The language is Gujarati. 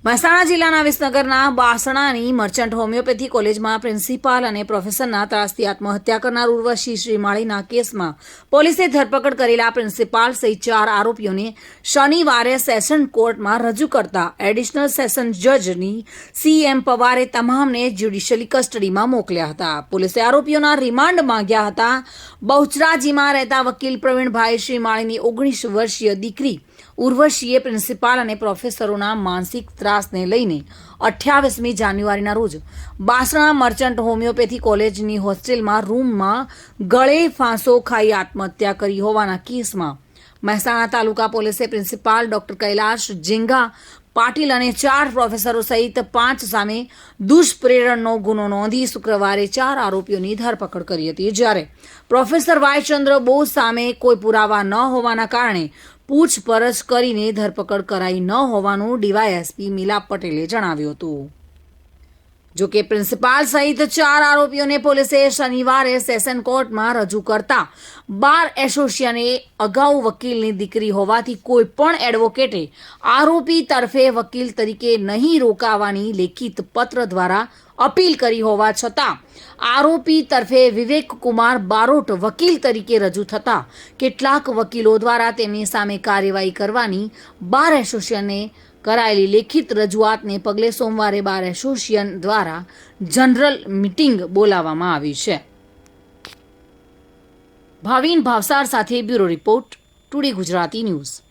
મહેસાણા જિલ્લાના વિસનગરના બાસણાની મર્ચન્ટ હોમિયોપેથી કોલેજમાં પ્રિન્સિપાલ અને પ્રોફેસરના ત્રાસથી આત્મહત્યા કરનાર ઉર્વશી શ્રીમાળીના કેસમાં પોલીસે ધરપકડ કરેલા પ્રિન્સિપાલ સહિત 4 આરોપીઓને શનિવારે સેશન કોર્ટમાં રજૂ કરતા એડિશનલ સેશન જજની CM પવારે તમામને જ્યુડિશિયલી કસ્ટડીમાં મોકલ્યા હતા. પોલીસે આરોપીઓના રિમાન્ડ માંગ્યા હતા. બહુચરાજીમાં રહેતા વકીલ પ્રવીણભાઈ શ્રીમાળીની 19 વર્ષીય દીકરી ઉર્વશીએ પ્રિન્સિપાલ અને પ્રોફેસરોના માનસિક ત્રાસને લઈને 28મી જાન્યુઆરીના રોજ બાસણા મર્ચન્ટ હોમિયોપેથી કોલેજની હોસ્ટેલમાં રૂમમાં ગળે ફાંસો ખાઈ આત્મહત્યા કરી હોવાના કેસમાં મહેસાણા તાલુકા પોલીસે પ્રિન્સિપાલ ડોક્ટર કૈલાશ જીંગા પાટીલ અને 4 પ્રોફેસરો સહિત 5 સામે દુષ્પ્રેરણનો ગુનો નોંધી શુક્રવારે 4 આરોપીઓની ધરપકડ કરી હતી. જ્યારે પ્રોફેસર વાયચંદ્ર બોઝ સામે કોઈ પુરાવા ન હોવાના કારણે પૂછપરછ કરીને ધરપકડ કરાઈ ન હોવાનું DYSP મિલાપ પટેલે જણાવ્યું હતું. જો કે પ્રિન્સિપાલ સહિત 4 આરોપીઓને પોલીસે શનિવારે સેશન કોર્ટમાં રજૂ કરતા બાર એસોસિએશને અગાઉ વકીલની દીકરી હોવાથી કોઈ પણ એડવોકેટે આરોપી તરફે વકીલ તરીકે નહીં રોકાવાની લેખિત પત્ર દ્વારા અપીલ કરી હોવા છતાં આરોપી તરફે વિવેક કુમાર બારોટ વકીલ તરીકે રજૂ થતા કેટલાક વકીલો દ્વારા તેમની સામે કાર્યવાહી કરવાની બાર એસોસિએશને કરાયેલી લેખિત રજૂઆતને પગલે સોમવારે બાર એસોસિએશન દ્વારા જનરલ મીટિંગ બોલાવવામાં આવી છે. ભાવિન ભાવસાર સાથે bureau report, today Gujarati news.